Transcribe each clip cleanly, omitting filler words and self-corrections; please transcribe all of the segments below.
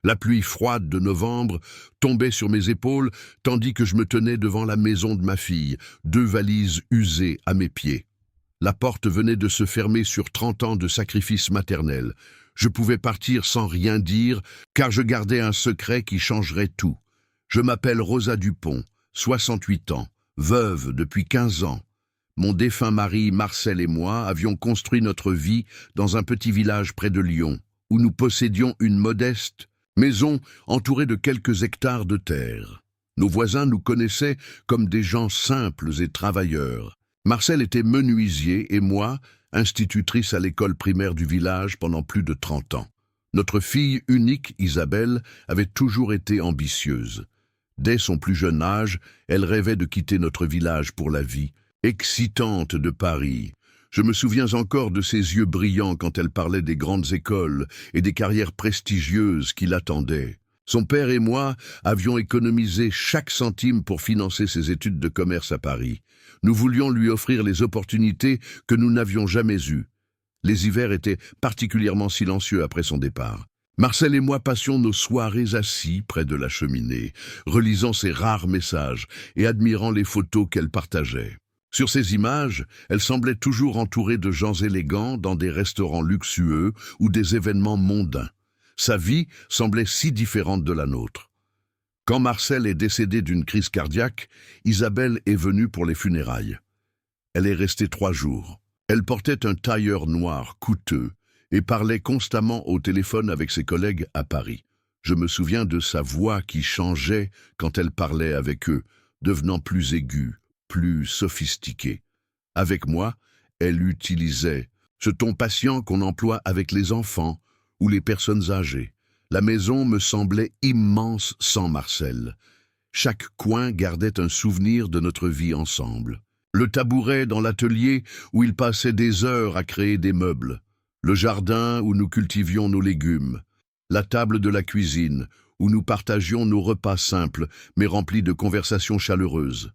La pluie froide de novembre tombait sur mes épaules tandis que je me tenais devant la maison de ma fille, 2 valises usées à mes pieds. La porte venait de se fermer sur 30 ans de sacrifice maternel. Je pouvais partir sans rien dire, car je gardais un secret qui changerait tout. Je m'appelle Rosa Dupont, 68 ans, veuve depuis 15 ans. Mon défunt mari Marcel et moi avions construit notre vie dans un petit village près de Lyon, où nous possédions une modeste maison entourée de quelques hectares de terre. Nos voisins nous connaissaient comme des gens simples et travailleurs. Marcel était menuisier et moi, institutrice à l'école primaire du village pendant plus de 30 ans. Notre fille unique, Isabelle, avait toujours été ambitieuse. Dès son plus jeune âge, elle rêvait de quitter notre village pour la vie excitante de Paris. Je me souviens encore de ses yeux brillants quand elle parlait des grandes écoles et des carrières prestigieuses qui l'attendaient. Son père et moi avions économisé chaque centime pour financer ses études de commerce à Paris. Nous voulions lui offrir les opportunités que nous n'avions jamais eues. Les hivers étaient particulièrement silencieux après son départ. Marcel et moi passions nos soirées assis près de la cheminée, relisant ses rares messages et admirant les photos qu'elle partageait. Sur ces images, elle semblait toujours entourée de gens élégants dans des restaurants luxueux ou des événements mondains. Sa vie semblait si différente de la nôtre. Quand Marcel est décédé d'une crise cardiaque, Isabelle est venue pour les funérailles. Elle est restée 3 jours. Elle portait un tailleur noir coûteux et parlait constamment au téléphone avec ses collègues à Paris. Je me souviens de sa voix qui changeait quand elle parlait avec eux, devenant plus aiguë, plus sophistiquée. Avec moi, elle utilisait ce ton patient qu'on emploie avec les enfants ou les personnes âgées. La maison me semblait immense sans Marcel. Chaque coin gardait un souvenir de notre vie ensemble. Le tabouret dans l'atelier où il passait des heures à créer des meubles. Le jardin où nous cultivions nos légumes. La table de la cuisine où nous partagions nos repas simples mais remplis de conversations chaleureuses.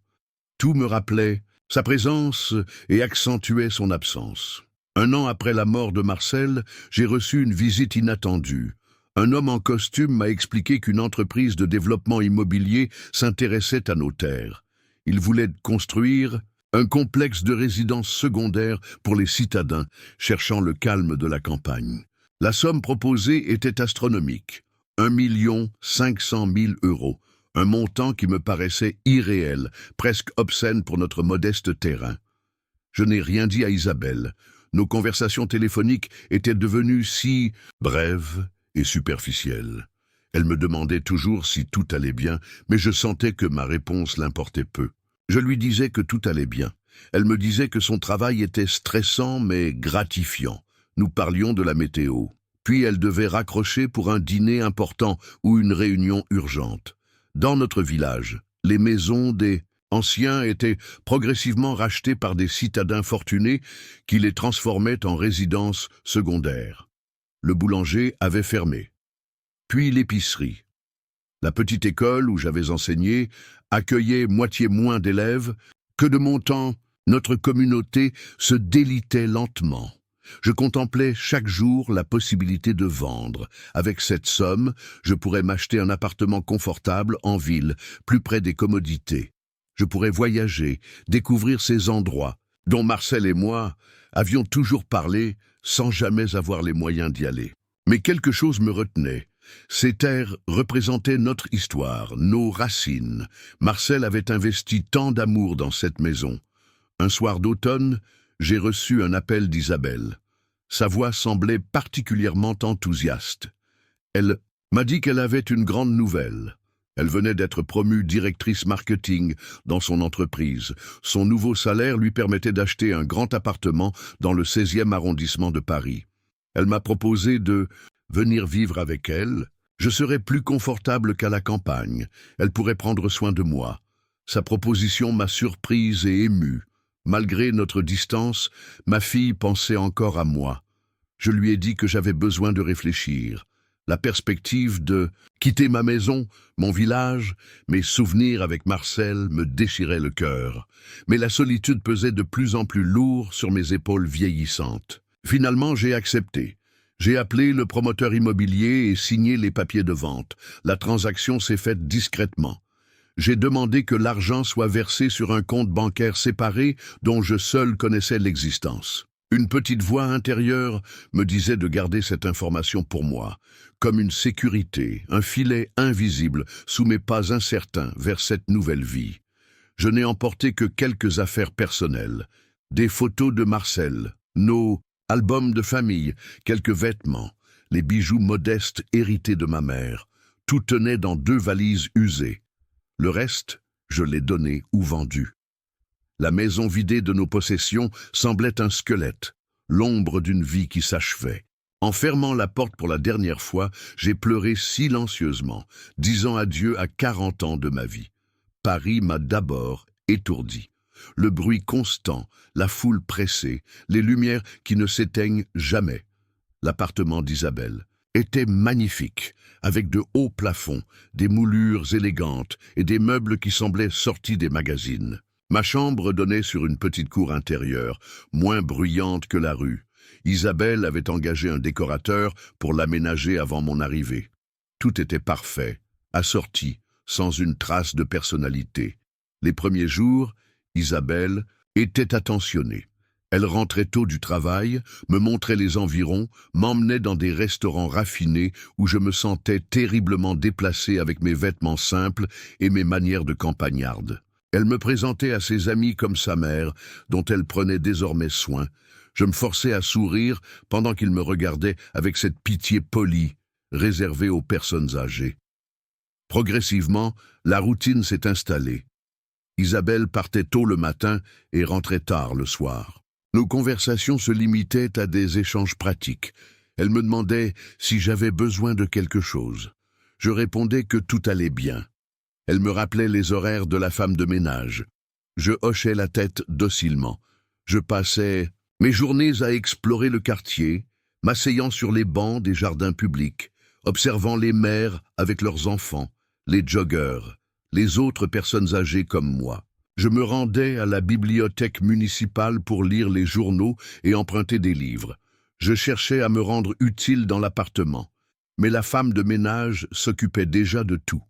Tout me rappelait sa présence et accentuait son absence. 1 an après la mort de Marcel, j'ai reçu une visite inattendue. Un homme en costume m'a expliqué qu'une entreprise de développement immobilier s'intéressait à nos terres. Il voulait construire un complexe de résidences secondaires pour les citadins, cherchant le calme de la campagne. La somme proposée était astronomique, 1 500 000 €. Un montant qui me paraissait irréel, presque obscène pour notre modeste terrain. Je n'ai rien dit à Isabelle. Nos conversations téléphoniques étaient devenues si brèves et superficielles. Elle me demandait toujours si tout allait bien, mais je sentais que ma réponse l'importait peu. Je lui disais que tout allait bien. Elle me disait que son travail était stressant mais gratifiant. Nous parlions de la météo. Puis elle devait raccrocher pour un dîner important ou une réunion urgente. Dans notre village, les maisons des anciens étaient progressivement rachetées par des citadins fortunés qui les transformaient en résidences secondaires. Le boulanger avait fermé. Puis l'épicerie. La petite école où j'avais enseigné accueillait moitié moins d'élèves que de mon temps. Notre communauté se délitait lentement. Je contemplais chaque jour la possibilité de vendre. Avec cette somme, je pourrais m'acheter un appartement confortable en ville, plus près des commodités. Je pourrais voyager, découvrir ces endroits, dont Marcel et moi avions toujours parlé sans jamais avoir les moyens d'y aller. Mais quelque chose me retenait. Ces terres représentaient notre histoire, nos racines. Marcel avait investi tant d'amour dans cette maison. Un soir d'automne, j'ai reçu un appel d'Isabelle. Sa voix semblait particulièrement enthousiaste. Elle m'a dit qu'elle avait une grande nouvelle. Elle venait d'être promue directrice marketing dans son entreprise. Son nouveau salaire lui permettait d'acheter un grand appartement dans le 16e arrondissement de Paris. Elle m'a proposé de venir vivre avec elle. Je serais plus confortable qu'à la campagne. Elle pourrait prendre soin de moi. Sa proposition m'a surprise et émue. Malgré notre distance, ma fille pensait encore à moi. Je lui ai dit que j'avais besoin de réfléchir. La perspective de quitter ma maison, mon village, mes souvenirs avec Marcel me déchirait le cœur. Mais la solitude pesait de plus en plus lourd sur mes épaules vieillissantes. Finalement, j'ai accepté. J'ai appelé le promoteur immobilier et signé les papiers de vente. La transaction s'est faite discrètement. J'ai demandé que l'argent soit versé sur un compte bancaire séparé dont je seul connaissais l'existence. Une petite voix intérieure me disait de garder cette information pour moi, comme une sécurité, un filet invisible sous mes pas incertains vers cette nouvelle vie. Je n'ai emporté que quelques affaires personnelles, des photos de Marcel, nos albums de famille, quelques vêtements, les bijoux modestes hérités de ma mère. Tout tenait dans 2 valises usées. Le reste, je l'ai donné ou vendu. La maison vidée de nos possessions semblait un squelette, l'ombre d'une vie qui s'achevait. En fermant la porte pour la dernière fois, j'ai pleuré silencieusement, disant adieu à 40 ans de ma vie. Paris m'a d'abord étourdi. Le bruit constant, la foule pressée, les lumières qui ne s'éteignent jamais. L'appartement d'Isabelle était magnifique, avec de hauts plafonds, des moulures élégantes et des meubles qui semblaient sortis des magazines. Ma chambre donnait sur une petite cour intérieure, moins bruyante que la rue. Isabelle avait engagé un décorateur pour l'aménager avant mon arrivée. Tout était parfait, assorti, sans une trace de personnalité. Les premiers jours, Isabelle était attentionnée. Elle rentrait tôt du travail, me montrait les environs, m'emmenait dans des restaurants raffinés où je me sentais terriblement déplacé avec mes vêtements simples et mes manières de campagnarde. Elle me présentait à ses amis comme sa mère, dont elle prenait désormais soin. Je me forçais à sourire pendant qu'il me regardait avec cette pitié polie, réservée aux personnes âgées. Progressivement, la routine s'est installée. Isabelle partait tôt le matin et rentrait tard le soir. Nos conversations se limitaient à des échanges pratiques. Elle me demandait si j'avais besoin de quelque chose. Je répondais que tout allait bien. Elle me rappelait les horaires de la femme de ménage. Je hochais la tête docilement. Je passais mes journées à explorer le quartier, m'asseyant sur les bancs des jardins publics, observant les mères avec leurs enfants, les joggeurs, les autres personnes âgées comme moi. Je me rendais à la bibliothèque municipale pour lire les journaux et emprunter des livres. Je cherchais à me rendre utile dans l'appartement, mais la femme de ménage s'occupait déjà de tout.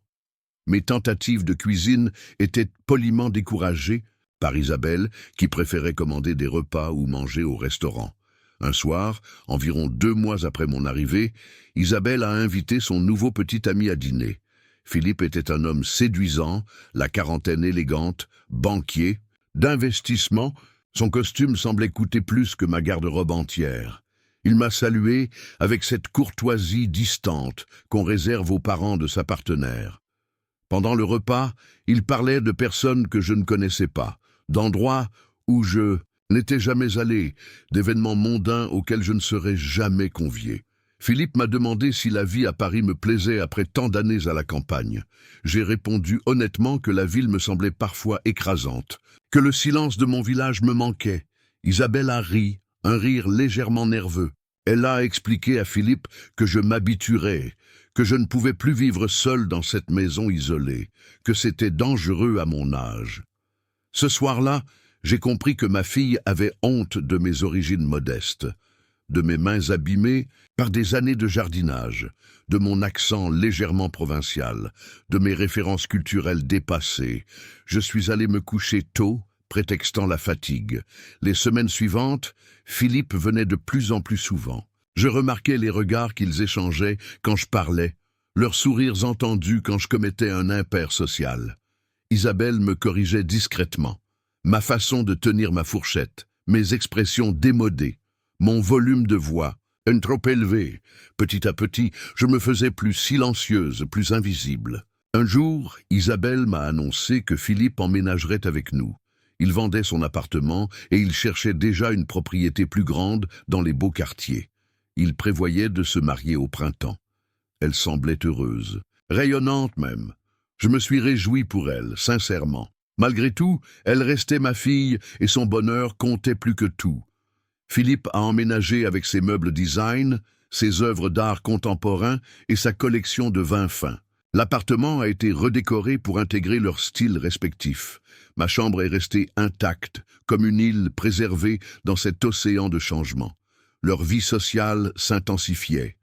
Mes tentatives de cuisine étaient poliment découragées par Isabelle, qui préférait commander des repas ou manger au restaurant. Un soir, environ 2 mois après mon arrivée, Isabelle a invité son nouveau petit ami à dîner. Philippe était un homme séduisant, la quarantaine élégante, banquier, d'investissement. Son costume semblait coûter plus que ma garde-robe entière. Il m'a salué avec cette courtoisie distante qu'on réserve aux parents de sa partenaire. Pendant le repas, il parlait de personnes que je ne connaissais pas, d'endroits où je n'étais jamais allé, d'événements mondains auxquels je ne serais jamais convié. Philippe m'a demandé si la vie à Paris me plaisait après tant d'années à la campagne. J'ai répondu honnêtement que la ville me semblait parfois écrasante, que le silence de mon village me manquait. Isabelle a ri, un rire légèrement nerveux. Elle a expliqué à Philippe que je m'habituerais, que je ne pouvais plus vivre seul dans cette maison isolée, que c'était dangereux à mon âge. Ce soir-là, j'ai compris que ma fille avait honte de mes origines modestes, de mes mains abîmées par des années de jardinage, de mon accent légèrement provincial, de mes références culturelles dépassées. Je suis allé me coucher tôt, prétextant la fatigue. Les semaines suivantes, Philippe venait de plus en plus souvent. Je remarquais les regards qu'ils échangeaient quand je parlais, leurs sourires entendus quand je commettais un impair social. Isabelle me corrigeait discrètement. Ma façon de tenir ma fourchette, mes expressions démodées, mon volume de voix, un trop élevé. Petit à petit, je me faisais plus silencieuse, plus invisible. Un jour, Isabelle m'a annoncé que Philippe emménagerait avec nous. Il vendait son appartement et il cherchait déjà une propriété plus grande dans les beaux quartiers. Il prévoyait de se marier au printemps. Elle semblait heureuse, rayonnante même. Je me suis réjoui pour elle, sincèrement. Malgré tout, elle restait ma fille et son bonheur comptait plus que tout. Philippe a emménagé avec ses meubles design, ses œuvres d'art contemporain et sa collection de vins fins. L'appartement a été redécoré pour intégrer leurs styles respectifs. Ma chambre est restée intacte, comme une île préservée dans cet océan de changements. Leur vie sociale s'intensifiait.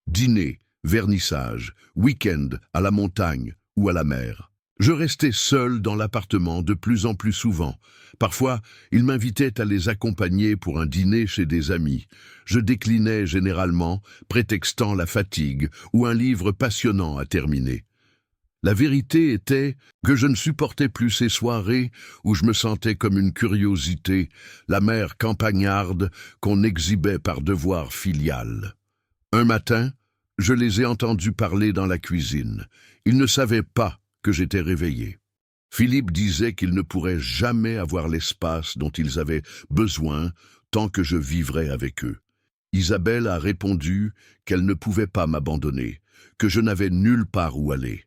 Dîner, vernissage, week-end à la montagne ou à la mer. Je restais seul dans l'appartement de plus en plus souvent. Parfois, ils m'invitaient à les accompagner pour un dîner chez des amis. Je déclinais généralement, prétextant la fatigue ou un livre passionnant à terminer. La vérité était que je ne supportais plus ces soirées où je me sentais comme une curiosité, la mère campagnarde qu'on exhibait par devoir filial. Un matin, je les ai entendus parler dans la cuisine. Ils ne savaient pas que j'étais réveillé. Philippe disait qu'ils ne pourraient jamais avoir l'espace dont ils avaient besoin tant que je vivrais avec eux. Isabelle a répondu qu'elle ne pouvait pas m'abandonner, que je n'avais nulle part où aller.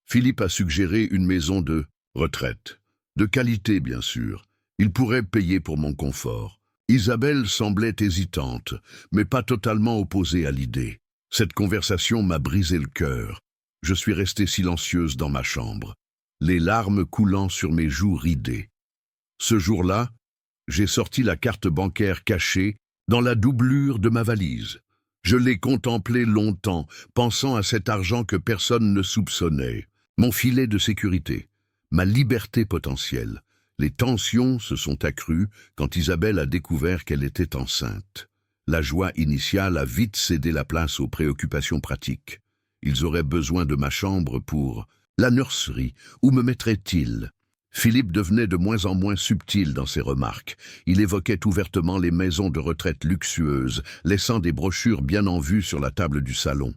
Philippe a suggéré une maison de retraite. De qualité, bien sûr. Il pourrait payer pour mon confort. Isabelle semblait hésitante, mais pas totalement opposée à l'idée. Cette conversation m'a brisé le cœur. Je suis restée silencieuse dans ma chambre, les larmes coulant sur mes joues ridées. Ce jour-là, j'ai sorti la carte bancaire cachée dans la doublure de ma valise. Je l'ai contemplée longtemps, pensant à cet argent que personne ne soupçonnait. Mon filet de sécurité, ma liberté potentielle. Les tensions se sont accrues quand Isabelle a découvert qu'elle était enceinte. La joie initiale a vite cédé la place aux préoccupations pratiques. Ils auraient besoin de ma chambre pour la nurserie. Où me mettraient-ils? Philippe devenait de moins en moins subtil dans ses remarques. Il évoquait ouvertement les maisons de retraite luxueuses, laissant des brochures bien en vue sur la table du salon.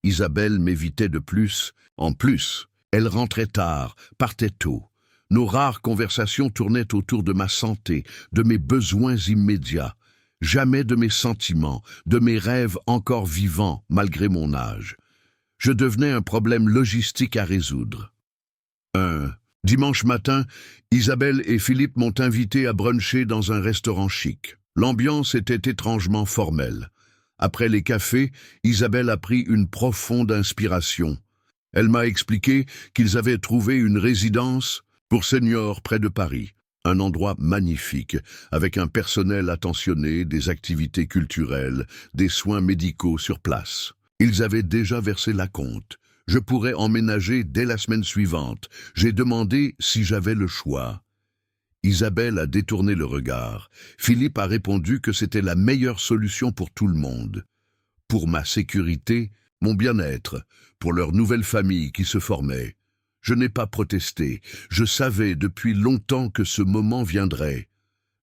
Isabelle m'évitait de plus en plus. Elle rentrait tard, partait tôt. Nos rares conversations tournaient autour de ma santé, de mes besoins immédiats. Jamais de mes sentiments, de mes rêves encore vivants malgré mon âge. Je devenais un problème logistique à résoudre. Un dimanche matin, Isabelle et Philippe m'ont invité à bruncher dans un restaurant chic. L'ambiance était étrangement formelle. Après les cafés, Isabelle a pris une profonde inspiration. Elle m'a expliqué qu'ils avaient trouvé une résidence pour seniors près de Paris. Un endroit magnifique, avec un personnel attentionné, des activités culturelles, des soins médicaux sur place. Ils avaient déjà versé l'acompte. Je pourrais emménager dès la semaine suivante. J'ai demandé si j'avais le choix. Isabelle a détourné le regard. Philippe a répondu que c'était la meilleure solution pour tout le monde. Pour ma sécurité, mon bien-être, pour leur nouvelle famille qui se formait. Je n'ai pas protesté. Je savais depuis longtemps que ce moment viendrait.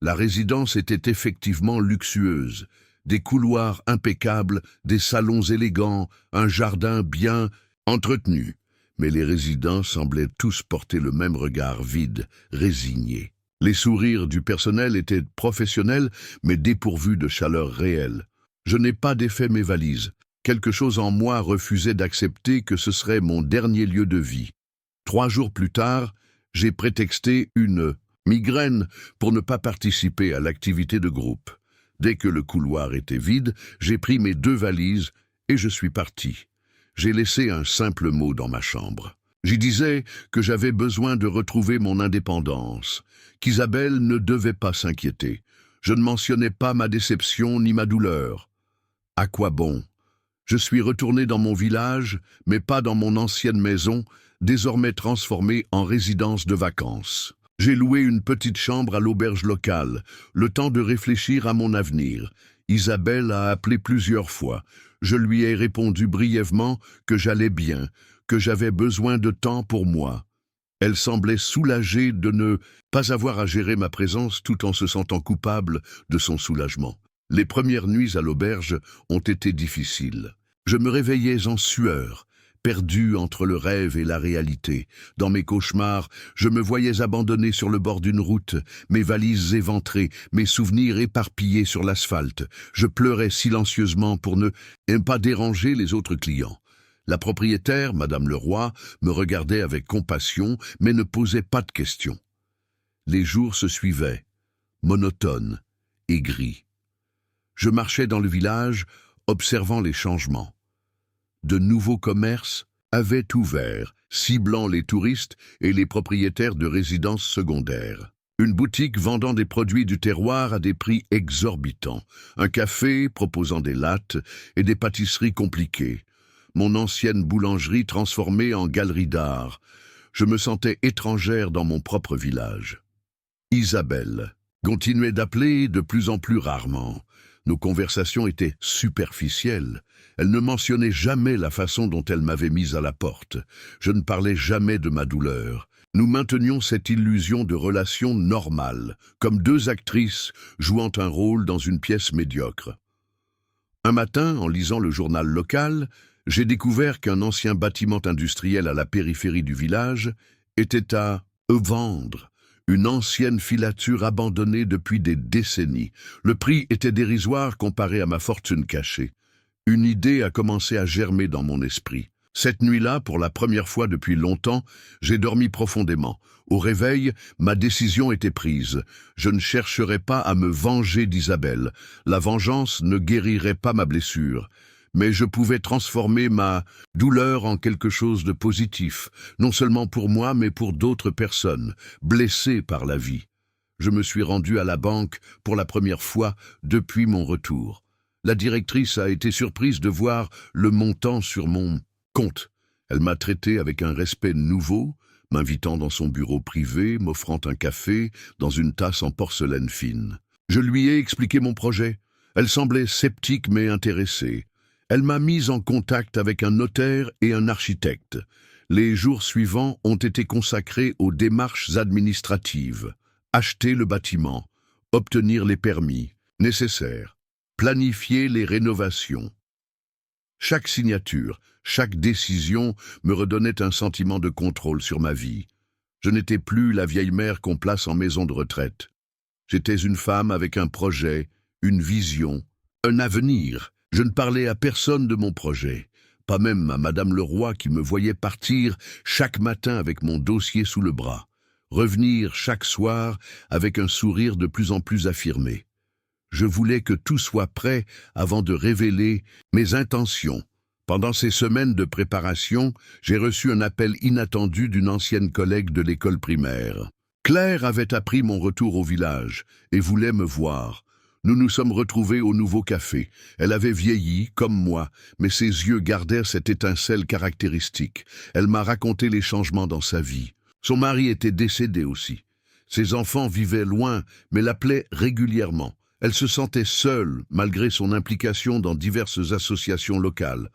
La résidence était effectivement luxueuse. Des couloirs impeccables, des salons élégants, un jardin bien entretenu. Mais les résidents semblaient tous porter le même regard vide, résigné. Les sourires du personnel étaient professionnels, mais dépourvus de chaleur réelle. Je n'ai pas défait mes valises. Quelque chose en moi refusait d'accepter que ce serait mon dernier lieu de vie. 3 jours plus tard, j'ai prétexté une migraine pour ne pas participer à l'activité de groupe. Dès que le couloir était vide, j'ai pris mes 2 valises et je suis parti. J'ai laissé un simple mot dans ma chambre. J'y disais que j'avais besoin de retrouver mon indépendance, qu'Isabelle ne devait pas s'inquiéter. Je ne mentionnais pas ma déception ni ma douleur. À quoi bon? Je suis retourné dans mon village, mais pas dans mon ancienne maison, désormais transformée en résidence de vacances. J'ai loué une petite chambre à l'auberge locale, le temps de réfléchir à mon avenir. Isabelle a appelé plusieurs fois. Je lui ai répondu brièvement que j'allais bien, que j'avais besoin de temps pour moi. Elle semblait soulagée de ne pas avoir à gérer ma présence tout en se sentant coupable de son soulagement. Les premières nuits à l'auberge ont été difficiles. Je me réveillais en sueur, perdu entre le rêve et la réalité. Dans mes cauchemars, je me voyais abandonné sur le bord d'une route, mes valises éventrées, mes souvenirs éparpillés sur l'asphalte. Je pleurais silencieusement pour ne pas déranger les autres clients. La propriétaire, Madame Leroy, me regardait avec compassion, mais ne posait pas de questions. Les jours se suivaient, monotones et gris. Je marchais dans le village, observant les changements. De nouveaux commerces avaient ouvert, ciblant les touristes et les propriétaires de résidences secondaires. Une boutique vendant des produits du terroir à des prix exorbitants. Un café proposant des lattes et des pâtisseries compliquées. Mon ancienne boulangerie transformée en galerie d'art. Je me sentais étrangère dans mon propre village. Isabelle continuait d'appeler de plus en plus rarement. Nos conversations étaient superficielles. Elle ne mentionnait jamais la façon dont elle m'avait mise à la porte. Je ne parlais jamais de ma douleur. Nous maintenions cette illusion de relation normale, comme deux actrices jouant un rôle dans une pièce médiocre. Un matin, en lisant le journal local, j'ai découvert qu'un ancien bâtiment industriel à la périphérie du village était à vendre. Une ancienne filature abandonnée depuis des décennies. Le prix était dérisoire comparé à ma fortune cachée. Une idée a commencé à germer dans mon esprit. Cette nuit-là, pour la première fois depuis longtemps, j'ai dormi profondément. Au réveil, ma décision était prise. Je ne chercherais pas à me venger d'Isabelle. La vengeance ne guérirait pas ma blessure. Mais je pouvais transformer ma douleur en quelque chose de positif, non seulement pour moi, mais pour d'autres personnes, blessées par la vie. Je me suis rendu à la banque pour la première fois depuis mon retour. La directrice a été surprise de voir le montant sur mon compte. Elle m'a traité avec un respect nouveau, m'invitant dans son bureau privé, m'offrant un café dans une tasse en porcelaine fine. Je lui ai expliqué mon projet. Elle semblait sceptique mais intéressée. Elle m'a mise en contact avec un notaire et un architecte. Les jours suivants ont été consacrés aux démarches administratives. Acheter le bâtiment, obtenir les permis nécessaires, planifier les rénovations. Chaque signature, chaque décision me redonnait un sentiment de contrôle sur ma vie. Je n'étais plus la vieille mère qu'on place en maison de retraite. J'étais une femme avec un projet, une vision, un avenir. Je ne parlais à personne de mon projet, pas même à Madame Leroy qui me voyait partir chaque matin avec mon dossier sous le bras, revenir chaque soir avec un sourire de plus en plus affirmé. Je voulais que tout soit prêt avant de révéler mes intentions. Pendant ces semaines de préparation, j'ai reçu un appel inattendu d'une ancienne collègue de l'école primaire. Claire avait appris mon retour au village et voulait me voir. Nous nous sommes retrouvés au nouveau café. Elle avait vieilli, comme moi, mais ses yeux gardèrent cette étincelle caractéristique. Elle m'a raconté les changements dans sa vie. Son mari était décédé aussi. Ses enfants vivaient loin, mais l'appelaient régulièrement. Elle se sentait seule, malgré son implication dans diverses associations locales.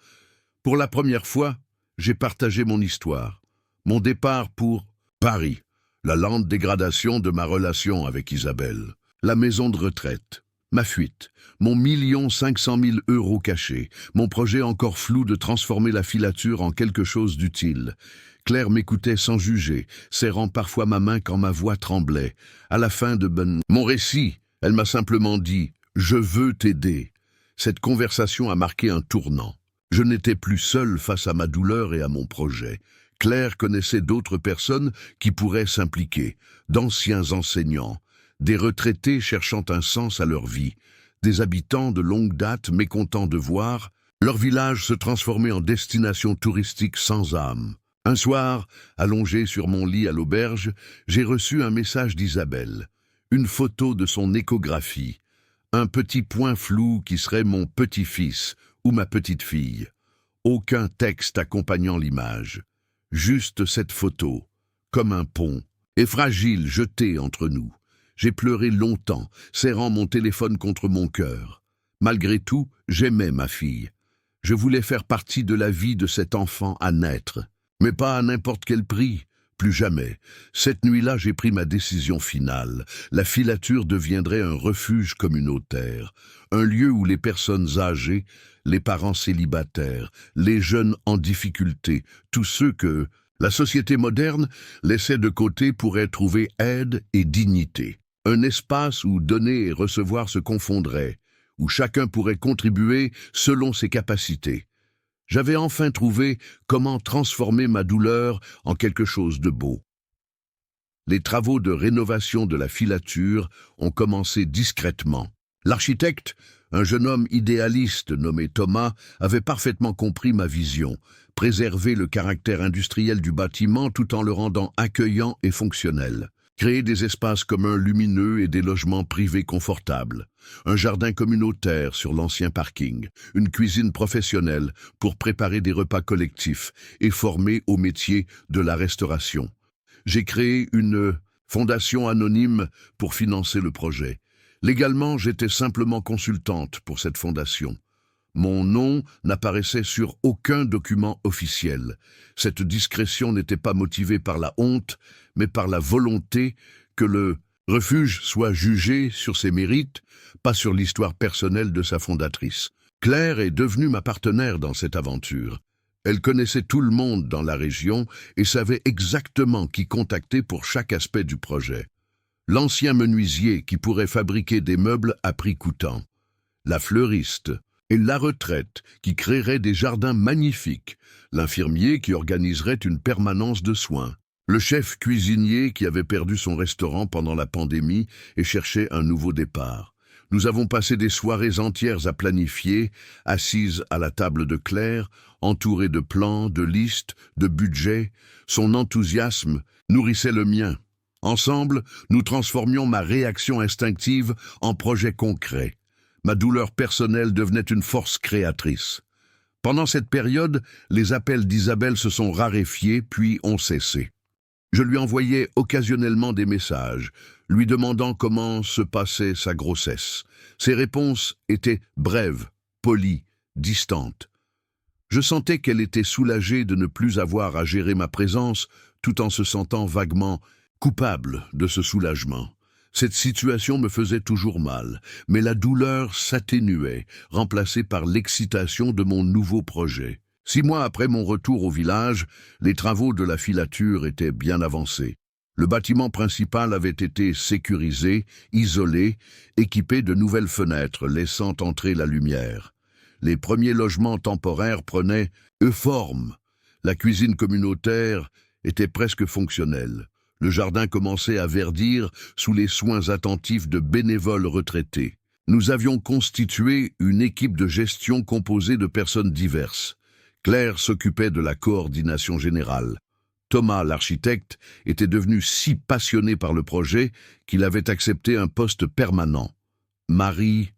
Pour la première fois, j'ai partagé mon histoire. Mon départ pour Paris. La lente dégradation de ma relation avec Isabelle. La maison de retraite. Ma fuite, mon 1 500 000 € cachés, mon projet encore flou de transformer la filature en quelque chose d'utile. Claire m'écoutait sans juger, serrant parfois ma main quand ma voix tremblait. À la fin de mon récit, elle m'a simplement dit « Je veux t'aider ». Cette conversation a marqué un tournant. Je n'étais plus seul face à ma douleur et à mon projet. Claire connaissait d'autres personnes qui pourraient s'impliquer, d'anciens enseignants, des retraités cherchant un sens à leur vie, des habitants de longue date mécontents de voir leur village se transformer en destination touristique sans âme. Un soir, allongé sur mon lit à l'auberge, j'ai reçu un message d'Isabelle, une photo de son échographie, un petit point flou qui serait mon petit-fils ou ma petite-fille. Aucun texte accompagnant l'image, juste cette photo, comme un pont, et fragile jeté entre nous. J'ai pleuré longtemps, serrant mon téléphone contre mon cœur. Malgré tout, j'aimais ma fille. Je voulais faire partie de la vie de cet enfant à naître, mais pas à n'importe quel prix, plus jamais. Cette nuit-là, j'ai pris ma décision finale. La filature deviendrait un refuge communautaire, un lieu où les personnes âgées, les parents célibataires, les jeunes en difficulté, tous ceux que la société moderne laissait de côté pourraient trouver aide et dignité. Un espace où donner et recevoir se confondraient, où chacun pourrait contribuer selon ses capacités. J'avais enfin trouvé comment transformer ma douleur en quelque chose de beau. Les travaux de rénovation de la filature ont commencé discrètement. L'architecte, un jeune homme idéaliste nommé Thomas, avait parfaitement compris ma vision, préserver le caractère industriel du bâtiment tout en le rendant accueillant et fonctionnel. Créer des espaces communs lumineux et des logements privés confortables. Un jardin communautaire sur l'ancien parking. Une cuisine professionnelle pour préparer des repas collectifs et former au métier de la restauration. J'ai créé une fondation anonyme pour financer le projet. Légalement, j'étais simplement consultante pour cette fondation. Mon nom n'apparaissait sur aucun document officiel. Cette discrétion n'était pas motivée par la honte, mais par la volonté que le refuge soit jugé sur ses mérites, pas sur l'histoire personnelle de sa fondatrice. Claire est devenue ma partenaire dans cette aventure. Elle connaissait tout le monde dans la région et savait exactement qui contacter pour chaque aspect du projet. L'ancien menuisier qui pourrait fabriquer des meubles à prix coûtant. La fleuriste et la retraite qui créerait des jardins magnifiques, l'infirmier qui organiserait une permanence de soins, le chef cuisinier qui avait perdu son restaurant pendant la pandémie et cherchait un nouveau départ. Nous avons passé des soirées entières à planifier, assises à la table de Claire, entourées de plans, de listes, de budgets. Son enthousiasme nourrissait le mien. Ensemble, nous transformions ma réaction instinctive en projet concret. Ma douleur personnelle devenait une force créatrice. Pendant cette période, les appels d'Isabelle se sont raréfiés puis ont cessé. Je lui envoyais occasionnellement des messages, lui demandant comment se passait sa grossesse. Ses réponses étaient brèves, polies, distantes. Je sentais qu'elle était soulagée de ne plus avoir à gérer ma présence, tout en se sentant vaguement coupable de ce soulagement. Cette situation me faisait toujours mal, mais la douleur s'atténuait, remplacée par l'excitation de mon nouveau projet. 6 mois après mon retour au village, les travaux de la filature étaient bien avancés. Le bâtiment principal avait été sécurisé, isolé, équipé de nouvelles fenêtres laissant entrer la lumière. Les premiers logements temporaires prenaient forme. La cuisine communautaire était presque fonctionnelle. Le jardin commençait à verdir sous les soins attentifs de bénévoles retraités. Nous avions constitué une équipe de gestion composée de personnes diverses. Claire s'occupait de la coordination générale. Thomas, l'architecte, était devenu si passionné par le projet qu'il avait accepté un poste permanent. Marie,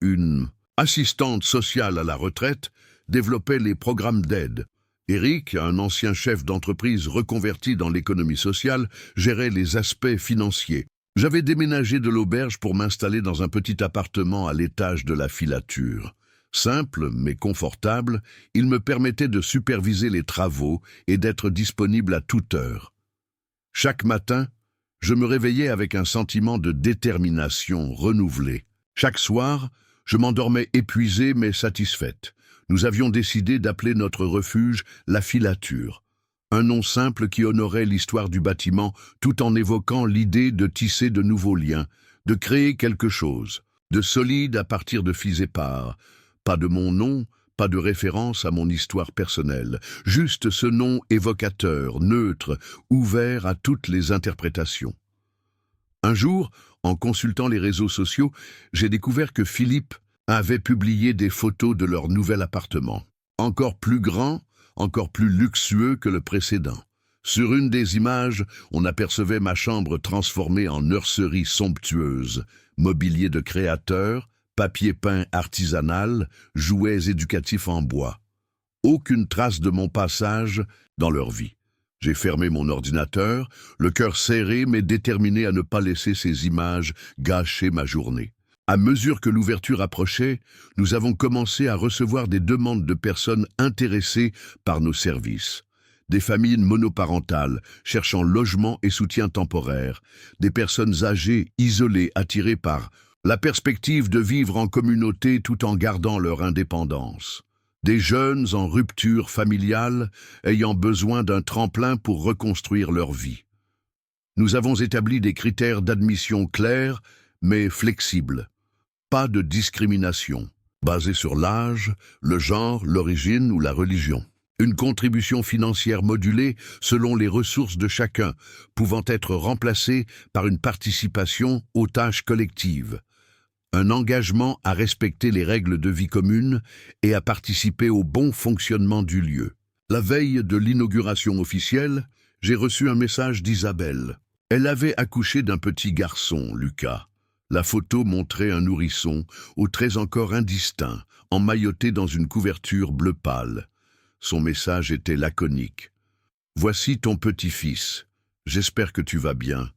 une assistante sociale à la retraite, développait les programmes d'aide. Éric, un ancien chef d'entreprise reconverti dans l'économie sociale, gérait les aspects financiers. J'avais déménagé de l'auberge pour m'installer dans un petit appartement à l'étage de la filature. Simple mais confortable, il me permettait de superviser les travaux et d'être disponible à toute heure. Chaque matin, je me réveillais avec un sentiment de détermination renouvelé. Chaque soir, je m'endormais épuisé mais satisfaite. Nous avions décidé d'appeler notre refuge la filature, un nom simple qui honorait l'histoire du bâtiment tout en évoquant l'idée de tisser de nouveaux liens, de créer quelque chose, de solide à partir de fils épars. Pas de mon nom, pas de référence à mon histoire personnelle, juste ce nom évocateur, neutre, ouvert à toutes les interprétations. Un jour, en consultant les réseaux sociaux, j'ai découvert que Philippe avait publié des photos de leur nouvel appartement. Encore plus grand, encore plus luxueux que le précédent. Sur une des images, on apercevait ma chambre transformée en nurserie somptueuse, mobilier de créateur, papier peint artisanal, jouets éducatifs en bois. Aucune trace de mon passage dans leur vie. J'ai fermé mon ordinateur, le cœur serré mais déterminé à ne pas laisser ces images gâcher ma journée. À mesure que l'ouverture approchait, nous avons commencé à recevoir des demandes de personnes intéressées par nos services. Des familles monoparentales cherchant logement et soutien temporaire, des personnes âgées, isolées, attirées par la perspective de vivre en communauté tout en gardant leur indépendance. Des jeunes en rupture familiale ayant besoin d'un tremplin pour reconstruire leur vie. Nous avons établi des critères d'admission clairs mais flexibles. Pas de discrimination, basée sur l'âge, le genre, l'origine ou la religion. Une contribution financière modulée selon les ressources de chacun, pouvant être remplacée par une participation aux tâches collectives. Un engagement à respecter les règles de vie commune et à participer au bon fonctionnement du lieu. La veille de l'inauguration officielle, j'ai reçu un message d'Isabelle. Elle avait accouché d'un petit garçon, Lucas. La photo montrait un nourrisson, aux traits encore indistincts, emmailloté dans une couverture bleu pâle. Son message était laconique. « Voici ton petit-fils. J'espère que tu vas bien. »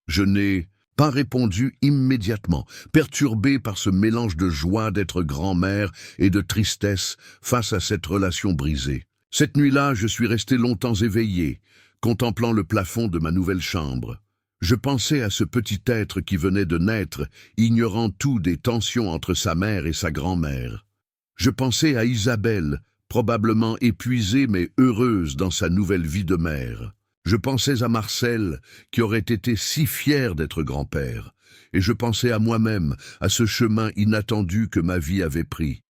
Je n'ai pas répondu immédiatement, perturbé par ce mélange de joie d'être grand-mère et de tristesse face à cette relation brisée. Cette nuit-là, je suis resté longtemps éveillé, contemplant le plafond de ma nouvelle chambre. Je pensais à ce petit être qui venait de naître, ignorant tout des tensions entre sa mère et sa grand-mère. Je pensais à Isabelle, probablement épuisée mais heureuse dans sa nouvelle vie de mère. Je pensais à Marcel, qui aurait été si fier d'être grand-père. Et je pensais à moi-même, à ce chemin inattendu que ma vie avait pris.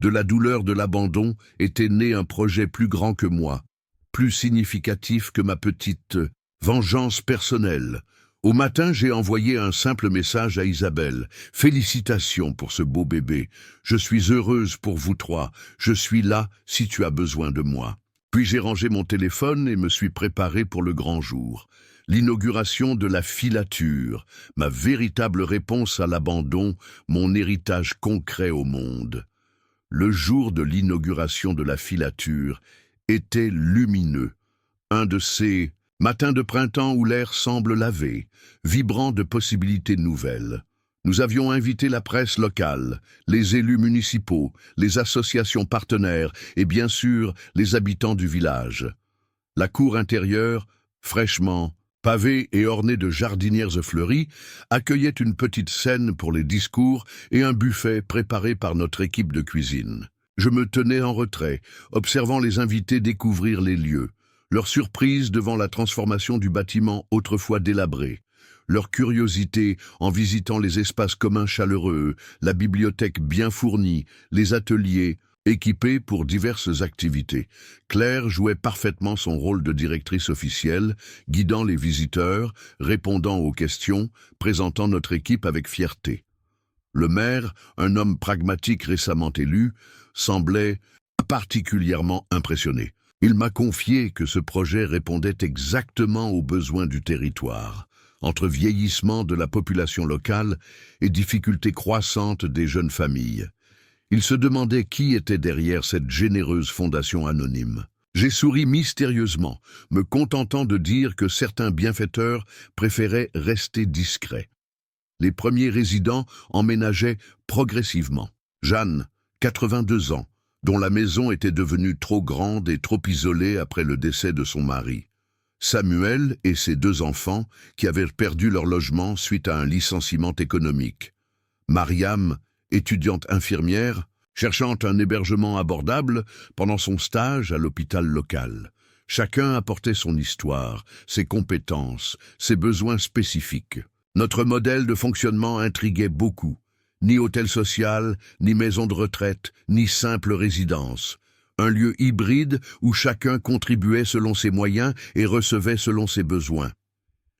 De la douleur de l'abandon était né un projet plus grand que moi, plus significatif que ma petite vengeance personnelle. Au matin, j'ai envoyé un simple message à Isabelle. « Félicitations pour ce beau bébé. Je suis heureuse pour vous trois. Je suis là si tu as besoin de moi. » Puis j'ai rangé mon téléphone et me suis préparé pour le grand jour. L'inauguration de la filature, ma véritable réponse à l'abandon, mon héritage concret au monde. Le jour de l'inauguration de la filature était lumineux. Un de ces matins de printemps où l'air semble lavé, vibrant de possibilités nouvelles. Nous avions invité la presse locale, les élus municipaux, les associations partenaires et bien sûr les habitants du village. La cour intérieure, fraîchement pavée et ornée de jardinières fleuries, accueillait une petite scène pour les discours et un buffet préparé par notre équipe de cuisine. Je me tenais en retrait, observant les invités découvrir les lieux, leur surprise devant la transformation du bâtiment autrefois délabré. Leur curiosité en visitant les espaces communs chaleureux, la bibliothèque bien fournie, les ateliers équipés pour diverses activités. Claire jouait parfaitement son rôle de directrice officielle, guidant les visiteurs, répondant aux questions, présentant notre équipe avec fierté. Le maire, un homme pragmatique récemment élu, semblait particulièrement impressionné. Il m'a confié que ce projet répondait exactement aux besoins du territoire. Entre vieillissement de la population locale et difficultés croissantes des jeunes familles. Il se demandait qui était derrière cette généreuse fondation anonyme. J'ai souri mystérieusement, me contentant de dire que certains bienfaiteurs préféraient rester discrets. Les premiers résidents emménageaient progressivement. Jeanne, 82 ans, dont la maison était devenue trop grande et trop isolée après le décès de son mari. Samuel et ses 2 enfants qui avaient perdu leur logement suite à un licenciement économique. Mariam, étudiante infirmière, cherchant un hébergement abordable pendant son stage à l'hôpital local. Chacun apportait son histoire, ses compétences, ses besoins spécifiques. Notre modèle de fonctionnement intriguait beaucoup. Ni hôtel social, ni maison de retraite, ni simple résidence. Un lieu hybride où chacun contribuait selon ses moyens et recevait selon ses besoins.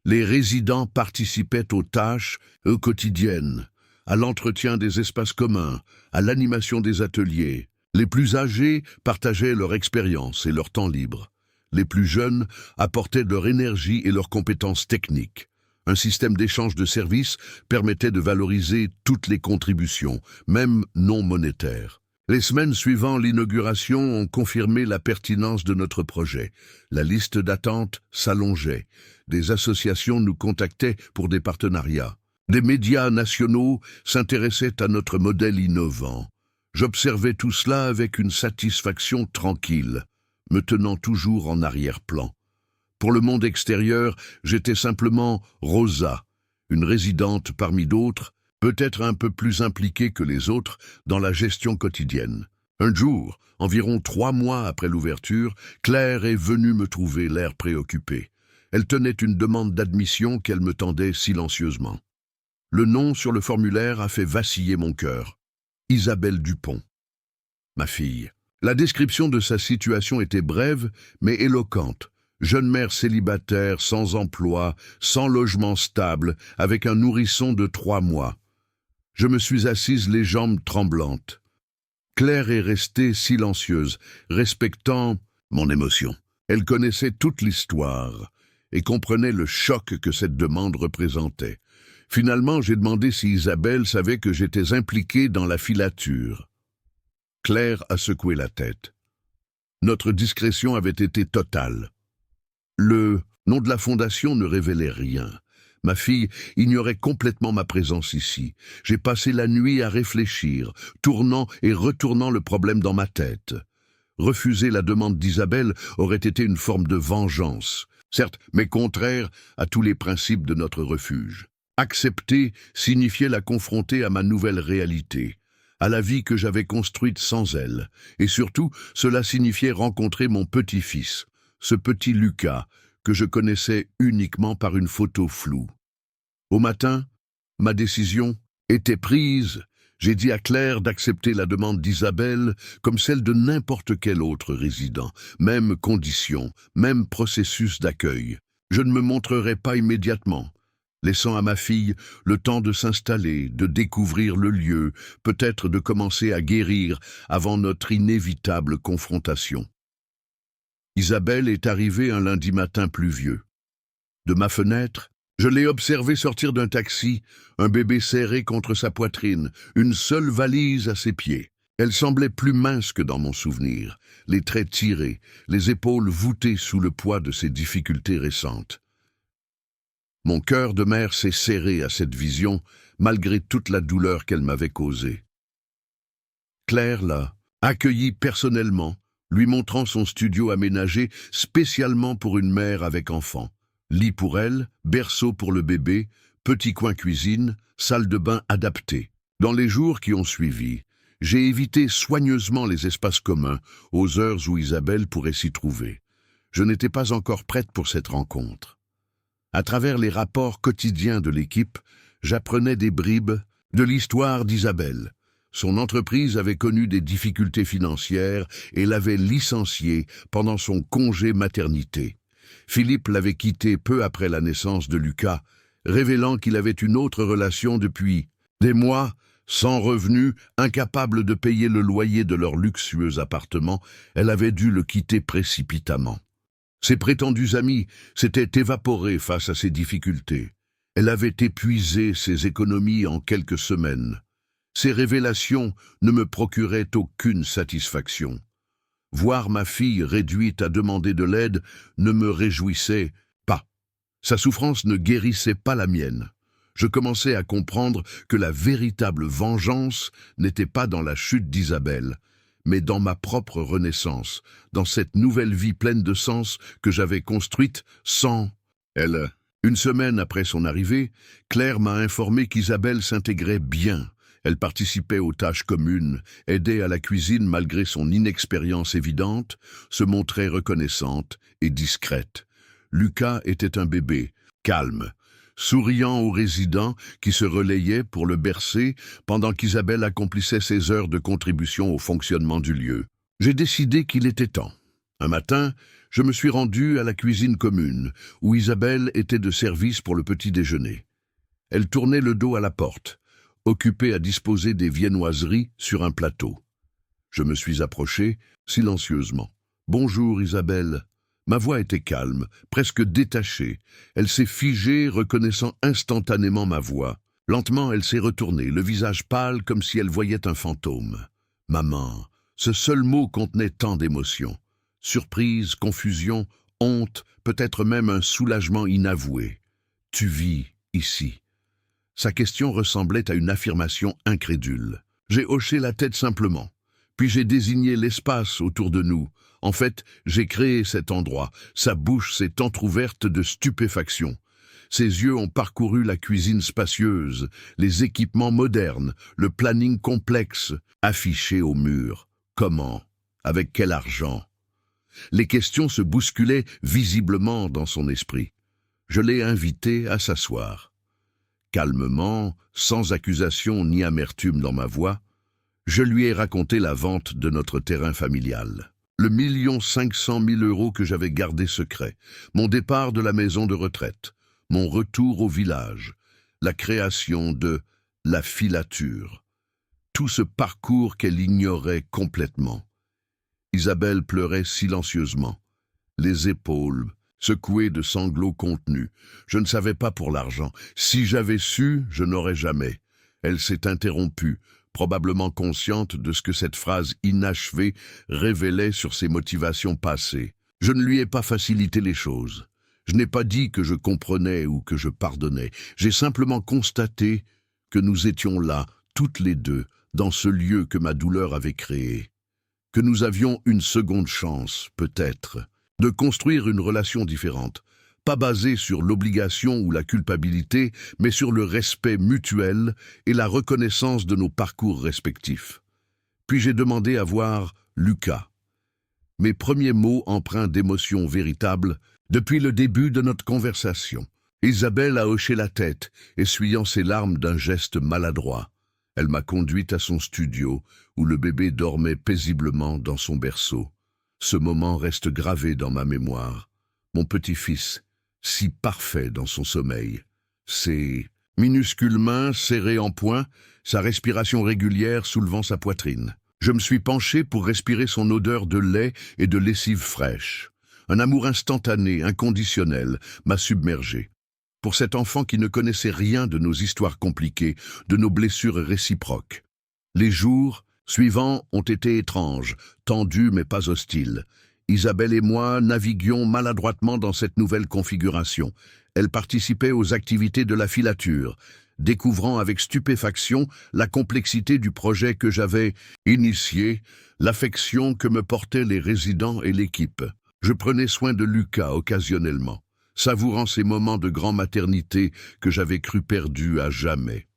Les résidents participaient aux tâches quotidiennes, à l'entretien des espaces communs, à l'animation des ateliers. Les plus âgés partageaient leur expérience et leur temps libre. Les plus jeunes apportaient leur énergie et leurs compétences techniques. Un système d'échange de services permettait de valoriser toutes les contributions, même non monétaires. Les semaines suivant l'inauguration ont confirmé la pertinence de notre projet. La liste d'attente s'allongeait. Des associations nous contactaient pour des partenariats. Des médias nationaux s'intéressaient à notre modèle innovant. J'observais tout cela avec une satisfaction tranquille, me tenant toujours en arrière-plan. Pour le monde extérieur, j'étais simplement Rosa, une résidente parmi d'autres, peut-être un peu plus impliquée que les autres dans la gestion quotidienne. Un jour, environ 3 mois après l'ouverture, Claire est venue me trouver l'air préoccupé. Elle tenait une demande d'admission qu'elle me tendait silencieusement. Le nom sur le formulaire a fait vaciller mon cœur. Isabelle Dupont. Ma fille. La description de sa situation était brève, mais éloquente. Jeune mère célibataire, sans emploi, sans logement stable, avec un nourrisson de 3 mois. Je me suis assise les jambes tremblantes. Claire est restée silencieuse, respectant mon émotion. Elle connaissait toute l'histoire. et comprenais le choc que cette demande représentait. Finalement, j'ai demandé si Isabelle savait que j'étais impliqué dans la filature. Claire a secoué la tête. Notre discrétion avait été totale. Le nom de la fondation ne révélait rien. Ma fille ignorait complètement ma présence ici. J'ai passé la nuit à réfléchir, tournant et retournant le problème dans ma tête. Refuser la demande d'Isabelle aurait été une forme de vengeance, certes, mais contraire à tous les principes de notre refuge. Accepter signifiait la confronter à ma nouvelle réalité, à la vie que j'avais construite sans elle, et surtout, cela signifiait rencontrer mon petit-fils, ce petit Lucas, que je connaissais uniquement par une photo floue. Au matin, ma décision était prise. J'ai dit à Claire d'accepter la demande d'Isabelle comme celle de n'importe quel autre résident. Même conditions, même processus d'accueil. Je ne me montrerai pas immédiatement, laissant à ma fille le temps de s'installer, de découvrir le lieu, peut-être de commencer à guérir avant notre inévitable confrontation. Isabelle est arrivée un lundi matin pluvieux. De ma fenêtre, je l'ai observée sortir d'un taxi, un bébé serré contre sa poitrine, une seule valise à ses pieds. Elle semblait plus mince que dans mon souvenir, les traits tirés, les épaules voûtées sous le poids de ses difficultés récentes. Mon cœur de mère s'est serré à cette vision, malgré toute la douleur qu'elle m'avait causée. Claire l'a accueillie personnellement, lui montrant son studio aménagé spécialement pour une mère avec enfant. Lit pour elle, berceau pour le bébé, petit coin cuisine, salle de bain adaptée. Dans les jours qui ont suivi, j'ai évité soigneusement les espaces communs aux heures où Isabelle pourrait s'y trouver. Je n'étais pas encore prête pour cette rencontre. À travers les rapports quotidiens de l'équipe, j'apprenais des bribes de l'histoire d'Isabelle. Son entreprise avait connu des difficultés financières et l'avait licenciée pendant son congé maternité. Philippe l'avait quittée peu après la naissance de Lucas, révélant qu'il avait une autre relation depuis des mois, sans revenus, incapable de payer le loyer de leur luxueux appartement. Elle avait dû le quitter précipitamment. Ses prétendus amis s'étaient évaporés face à ses difficultés. Elle avait épuisé ses économies en quelques semaines. Ces révélations ne me procuraient aucune satisfaction. Voir ma fille réduite à demander de l'aide ne me réjouissait pas. Sa souffrance ne guérissait pas la mienne. Je commençais à comprendre que la véritable vengeance n'était pas dans la chute d'Isabelle, mais dans ma propre renaissance, dans cette nouvelle vie pleine de sens que j'avais construite sans elle. Une semaine après son arrivée, Claire m'a informé qu'Isabelle s'intégrait bien. Elle participait aux tâches communes, aidait à la cuisine malgré son inexpérience évidente, se montrait reconnaissante et discrète. Lucas était un bébé, calme, souriant aux résidents qui se relayaient pour le bercer pendant qu'Isabelle accomplissait ses heures de contribution au fonctionnement du lieu. J'ai décidé qu'il était temps. Un matin, je me suis rendu à la cuisine commune, où Isabelle était de service pour le petit déjeuner. Elle tournait le dos à la porte, occupée à disposer des viennoiseries sur un plateau. Je me suis approché, silencieusement. « Bonjour, Isabelle ». Ma voix était calme, presque détachée. Elle s'est figée, reconnaissant instantanément ma voix. Lentement, elle s'est retournée, le visage pâle comme si elle voyait un fantôme. « Maman ». Ce seul mot contenait tant d'émotions. Surprise, confusion, honte, peut-être même un soulagement inavoué. « Tu vis ici ». Sa question ressemblait à une affirmation incrédule. J'ai hoché la tête simplement, puis j'ai désigné l'espace autour de nous. En fait, j'ai créé cet endroit. Sa bouche s'est entr'ouverte de stupéfaction. Ses yeux ont parcouru la cuisine spacieuse, les équipements modernes, le planning complexe, affiché au mur. Comment? Avec quel argent? Les questions se bousculaient visiblement dans son esprit. Je l'ai invité à s'asseoir. Calmement, sans accusation ni amertume dans ma voix, je lui ai raconté la vente de notre terrain familial. Le 1,5 million € que j'avais gardé secret, mon départ de la maison de retraite, mon retour au village, la création de la filature. Tout ce parcours qu'elle ignorait complètement. Isabelle pleurait silencieusement, les épaules secouée de sanglots contenus. Je ne savais pas pour l'argent. Si j'avais su, je n'aurais jamais. Elle s'est interrompue, probablement consciente de ce que cette phrase inachevée révélait sur ses motivations passées. Je ne lui ai pas facilité les choses. Je n'ai pas dit que je comprenais ou que je pardonnais. J'ai simplement constaté que nous étions là, toutes les deux, dans ce lieu que ma douleur avait créé. Que nous avions une seconde chance, peut-être, de construire une relation différente, pas basée sur l'obligation ou la culpabilité, mais sur le respect mutuel et la reconnaissance de nos parcours respectifs. Puis j'ai demandé à voir Lucas. Mes premiers mots empreints d'émotion véritable depuis le début de notre conversation. Isabelle a hoché la tête, essuyant ses larmes d'un geste maladroit. Elle m'a conduite à son studio, où le bébé dormait paisiblement dans son berceau. Ce moment reste gravé dans ma mémoire. Mon petit-fils, si parfait dans son sommeil. Ses minuscules mains serrées en poing, sa respiration régulière soulevant sa poitrine. Je me suis penché pour respirer son odeur de lait et de lessive fraîche. Un amour instantané, inconditionnel, m'a submergé. Pour cet enfant qui ne connaissait rien de nos histoires compliquées, de nos blessures réciproques. Les jours suivants ont été étranges, tendus mais pas hostiles. Isabelle et moi naviguions maladroitement dans cette nouvelle configuration. Elle participait aux activités de la filature, découvrant avec stupéfaction la complexité du projet que j'avais initié, l'affection que me portaient les résidents et l'équipe. Je prenais soin de Lucas occasionnellement, savourant ces moments de grand-maternité que j'avais cru perdus à jamais.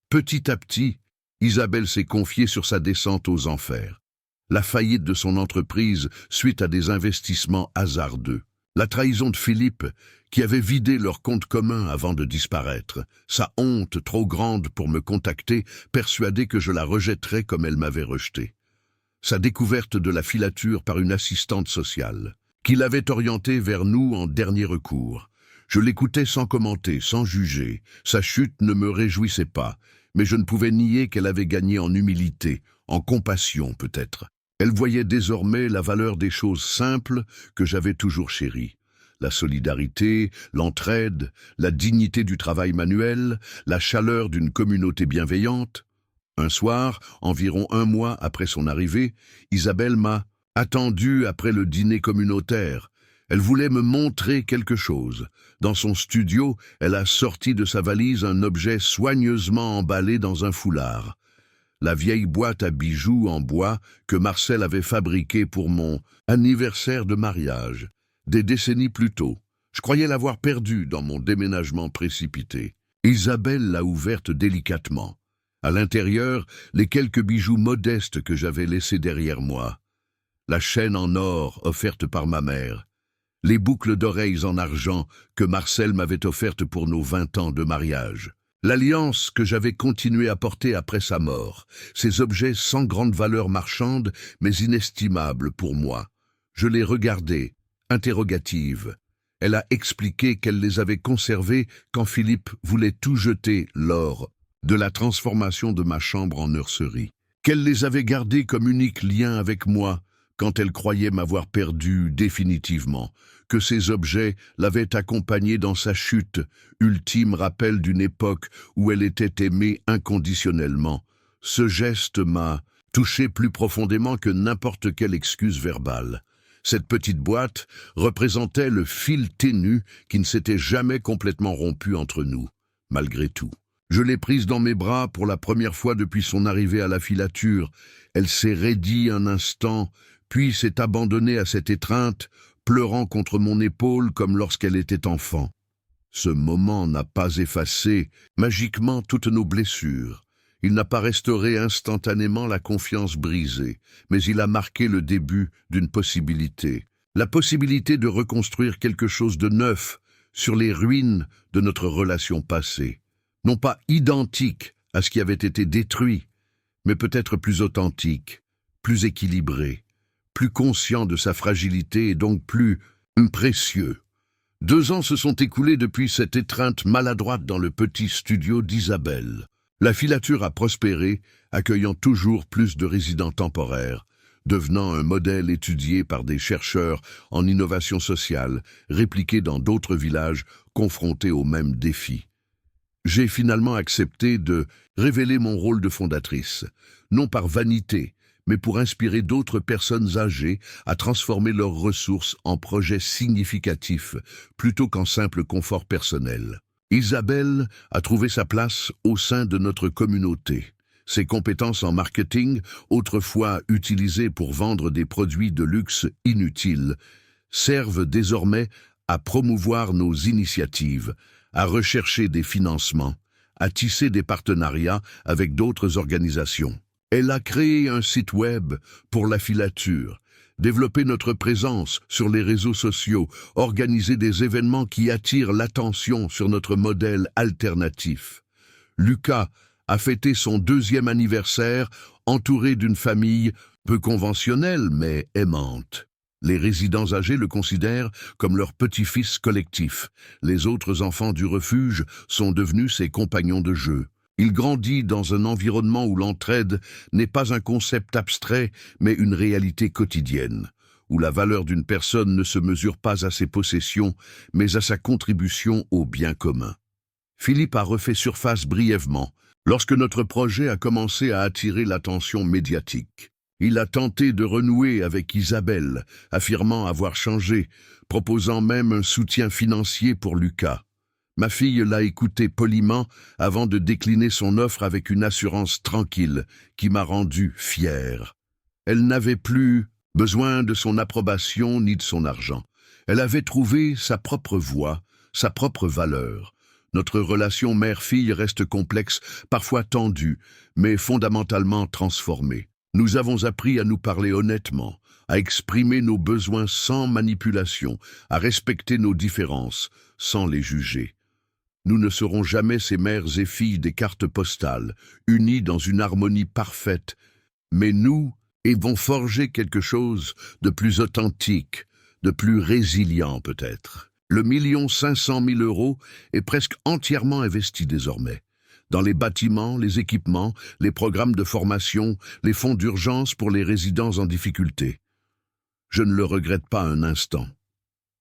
Petit à petit, Isabelle s'est confiée sur sa descente aux enfers. La faillite de son entreprise suite à des investissements hasardeux. La trahison de Philippe, qui avait vidé leur compte commun avant de disparaître. Sa honte trop grande pour me contacter, persuadée que je la rejetterais comme elle m'avait rejeté. Sa découverte de la filature par une assistante sociale, qui l'avait orientée vers nous en dernier recours. Je l'écoutais sans commenter, sans juger. Sa chute ne me réjouissait pas, mais je ne pouvais nier qu'elle avait gagné en humilité, en compassion peut-être. Elle voyait désormais la valeur des choses simples que j'avais toujours chéries. La solidarité, l'entraide, la dignité du travail manuel, la chaleur d'une communauté bienveillante. Un soir, environ un mois après son arrivée, Isabelle m'a attendu après le dîner communautaire. Elle voulait me montrer quelque chose. Dans son studio, elle a sorti de sa valise un objet soigneusement emballé dans un foulard. La vieille boîte à bijoux en bois que Marcel avait fabriquée pour mon anniversaire de mariage, des décennies plus tôt. Je croyais l'avoir perdue dans mon déménagement précipité. Isabelle l'a ouverte délicatement. À l'intérieur, les quelques bijoux modestes que j'avais laissés derrière moi. La chaîne en or offerte par ma mère. Les boucles d'oreilles en argent que Marcel m'avait offertes pour nos 20 ans de mariage. L'alliance que j'avais continué à porter après sa mort. Ces objets sans grande valeur marchande, mais inestimables pour moi. Je les regardais, interrogative. Elle a expliqué qu'elle les avait conservés quand Philippe voulait tout jeter lors de la transformation de ma chambre en nurserie. Qu'elle les avait gardés comme unique lien avec moi quand elle croyait m'avoir perdu définitivement, que ces objets l'avaient accompagnée dans sa chute, ultime rappel d'une époque où elle était aimée inconditionnellement. Ce geste m'a touché plus profondément que n'importe quelle excuse verbale. Cette petite boîte représentait le fil ténu qui ne s'était jamais complètement rompu entre nous, malgré tout. Je l'ai prise dans mes bras pour la première fois depuis son arrivée à la filature. Elle s'est raidie un instant, puis s'est abandonnée à cette étreinte, pleurant contre mon épaule comme lorsqu'elle était enfant. Ce moment n'a pas effacé magiquement toutes nos blessures. Il n'a pas restauré instantanément la confiance brisée, mais il a marqué le début d'une possibilité. La possibilité de reconstruire quelque chose de neuf sur les ruines de notre relation passée. Non pas identique à ce qui avait été détruit, mais peut-être plus authentique, plus équilibré, plus conscient de sa fragilité et donc plus précieux. 2 ans se sont écoulés depuis cette étreinte maladroite dans le petit studio d'Isabelle. La filature a prospéré, accueillant toujours plus de résidents temporaires. devenant un modèle étudié par des chercheurs en innovation sociale, répliqué dans d'autres villages confrontés aux mêmes défis. J'ai finalement accepté de révéler mon rôle de fondatrice, non par vanité, mais pour inspirer d'autres personnes âgées à transformer leurs ressources en projets significatifs, plutôt qu'en simple confort personnel. Isabelle a trouvé sa place au sein de notre communauté. Ses compétences en marketing, autrefois utilisées pour vendre des produits de luxe inutiles, servent désormais à promouvoir nos initiatives, à rechercher des financements, à tisser des partenariats avec d'autres organisations. Elle a créé un site web pour la filature, développé notre présence sur les réseaux sociaux, organisé des événements qui attirent l'attention sur notre modèle alternatif. Lucas a fêté son 2e anniversaire entouré d'une famille peu conventionnelle mais aimante. Les résidents âgés le considèrent comme leur petit-fils collectif. Les autres enfants du refuge sont devenus ses compagnons de jeu. Il grandit dans un environnement où l'entraide n'est pas un concept abstrait, mais une réalité quotidienne, où la valeur d'une personne ne se mesure pas à ses possessions, mais à sa contribution au bien commun. Philippe a refait surface brièvement, lorsque notre projet a commencé à attirer l'attention médiatique. Il a tenté de renouer avec Isabelle, affirmant avoir changé, proposant même un soutien financier pour Lucas. Ma fille l'a écouté poliment avant de décliner son offre avec une assurance tranquille qui m'a rendu fier. Elle n'avait plus besoin de son approbation ni de son argent. Elle avait trouvé sa propre voie, sa propre valeur. Notre relation mère-fille reste complexe, parfois tendue, mais fondamentalement transformée. Nous avons appris à nous parler honnêtement, à exprimer nos besoins sans manipulation, à respecter nos différences sans les juger. Nous ne serons jamais ces mères et filles des cartes postales, unies dans une harmonie parfaite, mais nous avons forgé quelque chose de plus authentique, de plus résilient peut-être. Le 1,5 million € est presque entièrement investi désormais. Dans les bâtiments, les équipements, les programmes de formation, les fonds d'urgence pour les résidents en difficulté. Je ne le regrette pas un instant.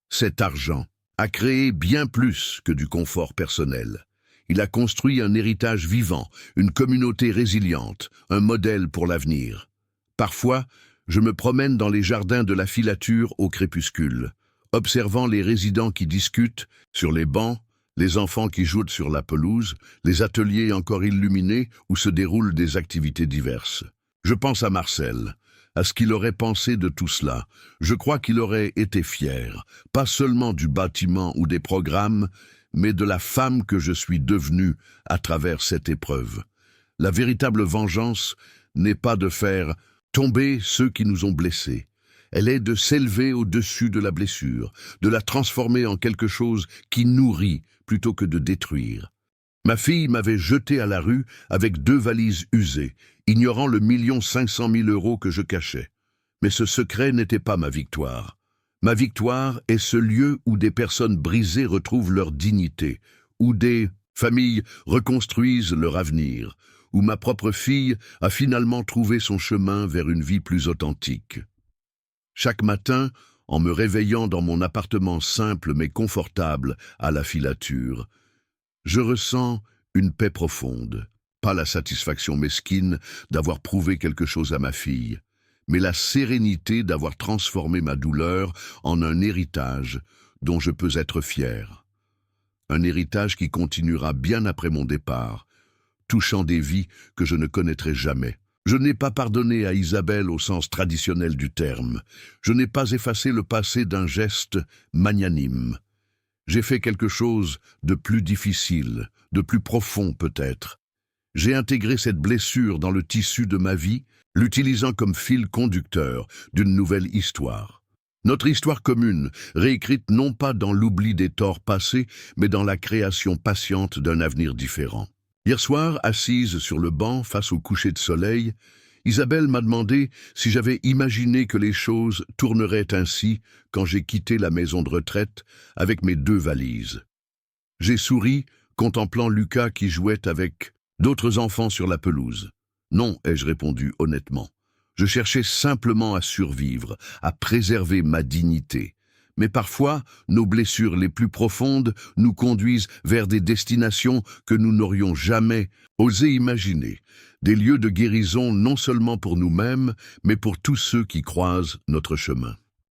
Cet argent a créé bien plus que du confort personnel. Il a construit un héritage vivant, une communauté résiliente, un modèle pour l'avenir. Parfois, je me promène dans les jardins de la filature au crépuscule, observant les résidents qui discutent sur les bancs, les enfants qui jouent sur la pelouse, les ateliers encore illuminés où se déroulent des activités diverses. Je pense à Marcel, à ce qu'il aurait pensé de tout cela. Je crois qu'il aurait été fier, pas seulement du bâtiment ou des programmes, mais de la femme que je suis devenue à travers cette épreuve. La véritable vengeance n'est pas de faire tomber ceux qui nous ont blessés. Elle est de s'élever au-dessus de la blessure, de la transformer en quelque chose qui nourrit plutôt que de détruire. Ma fille m'avait jeté à la rue avec 2 valises usées, ignorant le 1,5 million € que je cachais. Mais ce secret n'était pas ma victoire. Ma victoire est ce lieu où des personnes brisées retrouvent leur dignité, où des familles reconstruisent leur avenir, où ma propre fille a finalement trouvé son chemin vers une vie plus authentique. Chaque matin, en me réveillant dans mon appartement simple mais confortable à la filature, je ressens une paix profonde, pas la satisfaction mesquine d'avoir prouvé quelque chose à ma fille, mais la sérénité d'avoir transformé ma douleur en un héritage dont je peux être fier. Un héritage qui continuera bien après mon départ, touchant des vies que je ne connaîtrai jamais. Je n'ai pas pardonné à Isabelle au sens traditionnel du terme. Je n'ai pas effacé le passé d'un geste magnanime. J'ai fait quelque chose de plus difficile, de plus profond peut-être. J'ai intégré cette blessure dans le tissu de ma vie, l'utilisant comme fil conducteur d'une nouvelle histoire. Notre histoire commune, réécrite non pas dans l'oubli des torts passés, mais dans la création patiente d'un avenir différent. Hier soir, assise sur le banc face au coucher de soleil, Isabelle m'a demandé si j'avais imaginé que les choses tourneraient ainsi quand j'ai quitté la maison de retraite avec mes 2 valises. J'ai souri, contemplant Lucas qui jouait avec d'autres enfants sur la pelouse. Non, ai-je répondu honnêtement. Je cherchais simplement à survivre, à préserver ma dignité. Mais parfois, nos blessures les plus profondes nous conduisent vers des destinations que nous n'aurions jamais osé imaginer. Des lieux de guérison non seulement pour nous-mêmes, mais pour tous ceux qui croisent notre chemin.